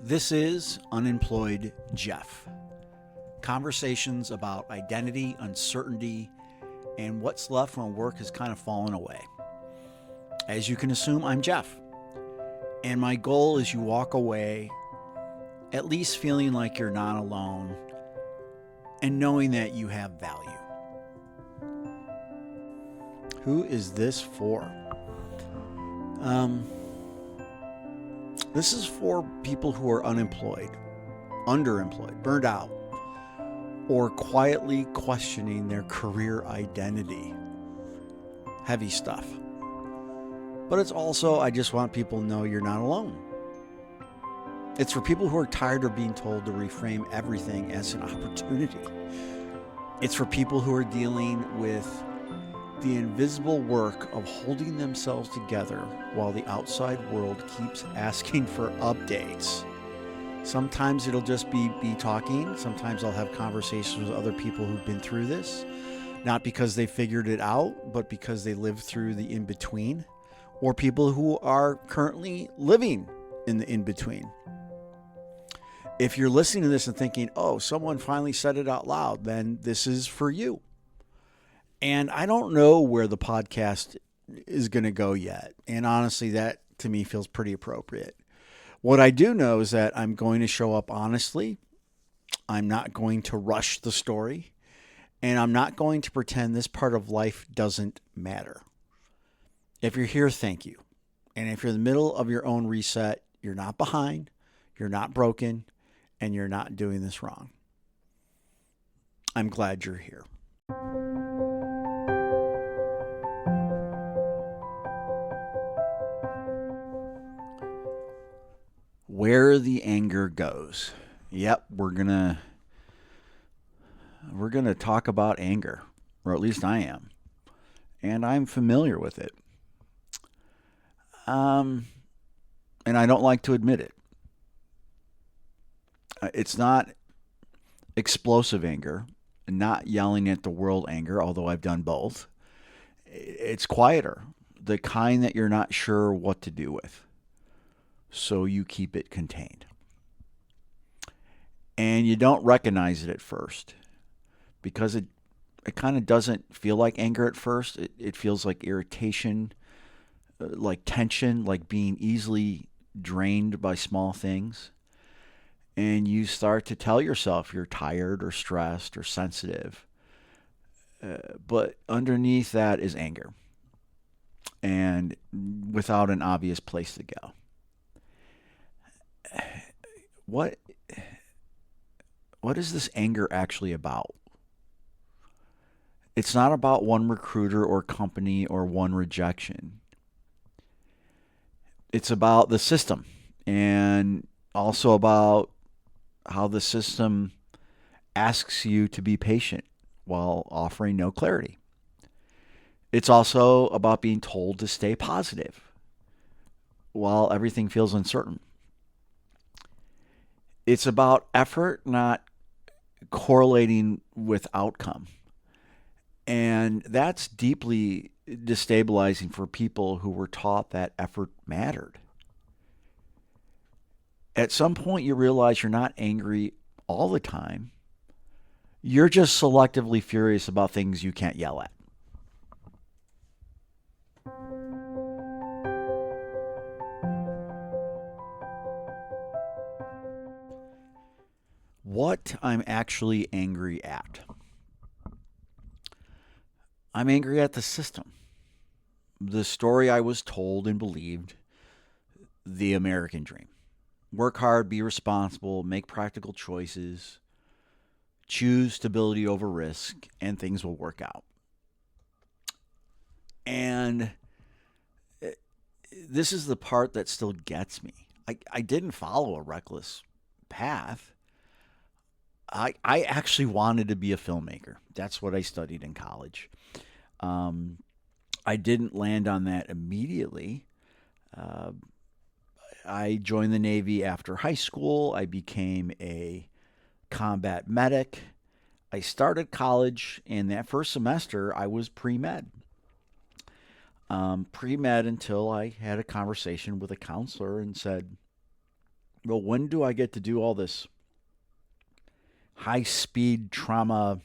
This is Unemployed Jeff. Conversations about identity, uncertainty, and what's left when work has kind of fallen away. As you can assume, I'm Jeff. And my goal is you walk away at least feeling like you're not alone and knowing that you have value. Who is this for? This is for people who are unemployed, underemployed, burned out, or quietly questioning their career identity. Heavy stuff. But it's also, I just want people to know you're not alone. It's for people who are tired of being told to reframe everything as an opportunity. It's for people who are dealing with the invisible work of holding themselves together while the outside world keeps asking for updates. Sometimes it'll just be talking. Sometimes I'll have conversations with other people who've been through this, not because they figured it out, but because they lived through the in-between, or people who are currently living in the in-between. If you're listening to this and thinking, oh, someone finally said it out loud, then this is for you. And I don't know where the podcast is going to go yet. And honestly, that to me feels pretty appropriate. What I do know is that I'm going to show up honestly. I'm not going to rush the story. And I'm not going to pretend this part of life doesn't matter. If you're here, thank you. And if you're in the middle of your own reset, you're not behind, you're not broken, and you're not doing this wrong. I'm glad you're here. Where the anger goes. Yep, we're gonna talk about anger, or at least I am, and I'm familiar with it. And I don't like to admit it. It's not explosive anger, not yelling at the world anger, although I've done both. It's quieter, the kind that you're not sure what to do with. So you keep it contained. And you don't recognize it at first because it kind of doesn't feel like anger at first. It feels like irritation, like tension, like being easily drained by small things. And you start to tell yourself you're tired or stressed or sensitive. But underneath that is anger. And without an obvious place to go. What is this anger actually about? It's not about one recruiter or company or one rejection. It's about the system and also about how the system asks you to be patient while offering no clarity. It's also about being told to stay positive while everything feels uncertain. It's about effort not correlating with outcome. And that's deeply destabilizing for people who were taught that effort mattered. At some point, you realize you're not angry all the time. You're just selectively furious about things you can't yell at. What I'm actually angry at. I'm angry at the system. The story I was told and believed, the American dream. Work hard, be responsible, make practical choices, choose stability over risk, and things will work out. And this is the part that still gets me. I didn't follow a reckless path. I actually wanted to be a filmmaker. That's what I studied in college. I didn't land on that immediately. I joined the Navy after high school. I became a combat medic. I started college, and that first semester I was pre-med. Pre-med until I had a conversation with a counselor and said, well, when do I get to do all this high speed trauma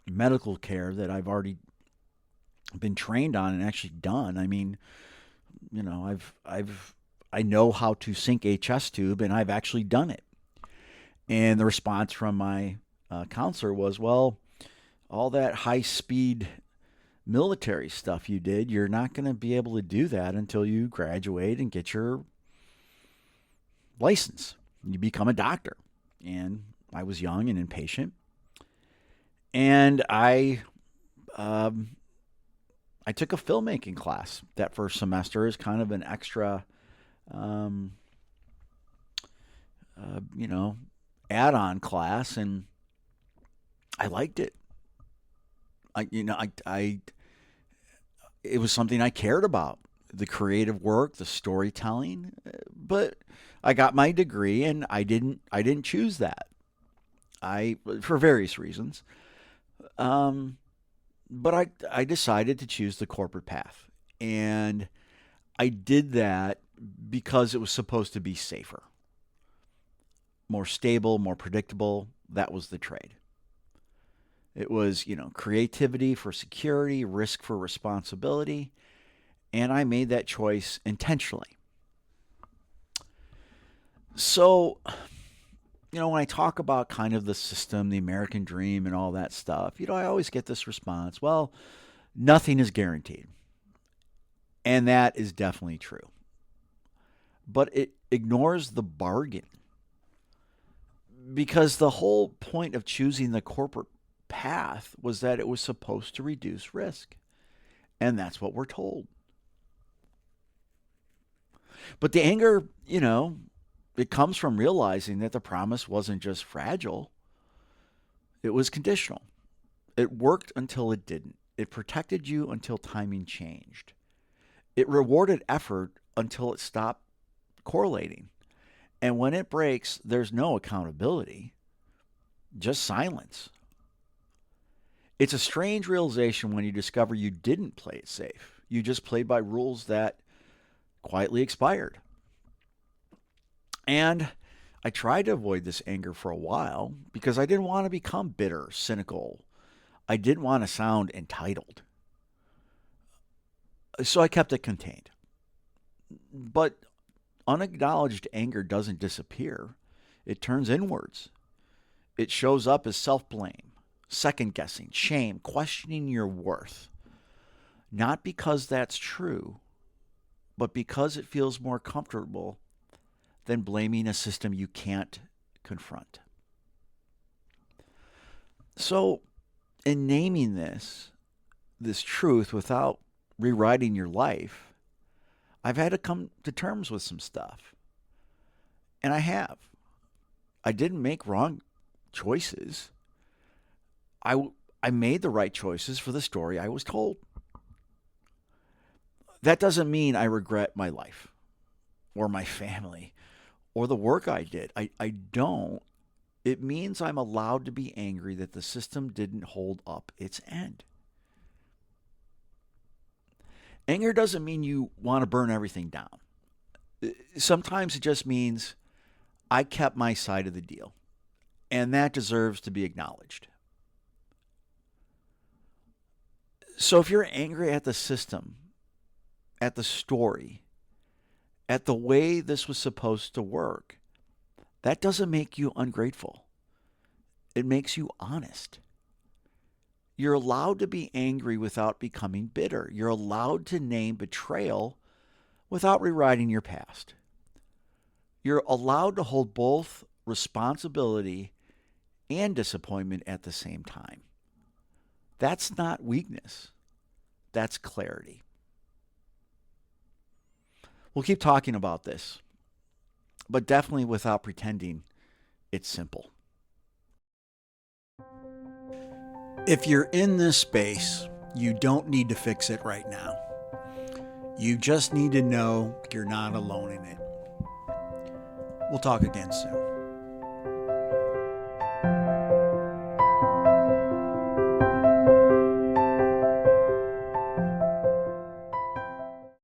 medical care that I've already been trained on and actually done? I mean, I know how to sink a chest tube, and I've actually done it. And the response from my counselor was, well, all that high speed military stuff you did, you're not going to be able to do that until you graduate and get your license. You become a doctor. And I was young and impatient. And I took a filmmaking class that first semester as kind of an extra, add-on class, and I liked it. It was something I cared about, the creative work, the storytelling. But I got my degree, and I didn't choose that. For various reasons. But I decided to choose the corporate path. And I did that because it was supposed to be safer, more stable, more predictable. That was the trade. It was, creativity for security, risk for responsibility. And I made that choice intentionally. So, when I talk about kind of the system, the American dream, and all that stuff, I always get this response, well, nothing is guaranteed. And that is definitely true. But it ignores the bargain. Because the whole point of choosing the corporate path was that it was supposed to reduce risk. And that's what we're told. But the anger, it comes from realizing that the promise wasn't just fragile, it was conditional. It worked until it didn't. It protected you until timing changed. It rewarded effort until it stopped correlating. And when it breaks, there's no accountability, just silence. It's a strange realization when you discover you didn't play it safe. You just played by rules that quietly expired. And I tried to avoid this anger for a while because I didn't want to become bitter, cynical. I didn't want to sound entitled. So I kept it contained. But unacknowledged anger doesn't disappear. It turns inwards. It shows up as self-blame, second-guessing, shame, questioning your worth. Not because that's true, but because it feels more comfortable than blaming a system you can't confront. So, in naming this truth without rewriting your life, I've had to come to terms with some stuff. And I have. I didn't make wrong choices. I made the right choices for the story I was told. That doesn't mean I regret my life or my family or the work I did. I don't. It means I'm allowed to be angry that the system didn't hold up its end. Anger doesn't mean you want to burn everything down. Sometimes it just means I kept my side of the deal, and that deserves to be acknowledged. So if you're angry at the system, at the story, at the way this was supposed to work, that doesn't make you ungrateful. It makes you honest. You're allowed to be angry without becoming bitter. You're allowed to name betrayal without rewriting your past. You're allowed to hold both responsibility and disappointment at the same time. That's not weakness. That's clarity. We'll keep talking about this, but definitely without pretending it's simple. If you're in this space, you don't need to fix it right now. You just need to know you're not alone in it. We'll talk again soon.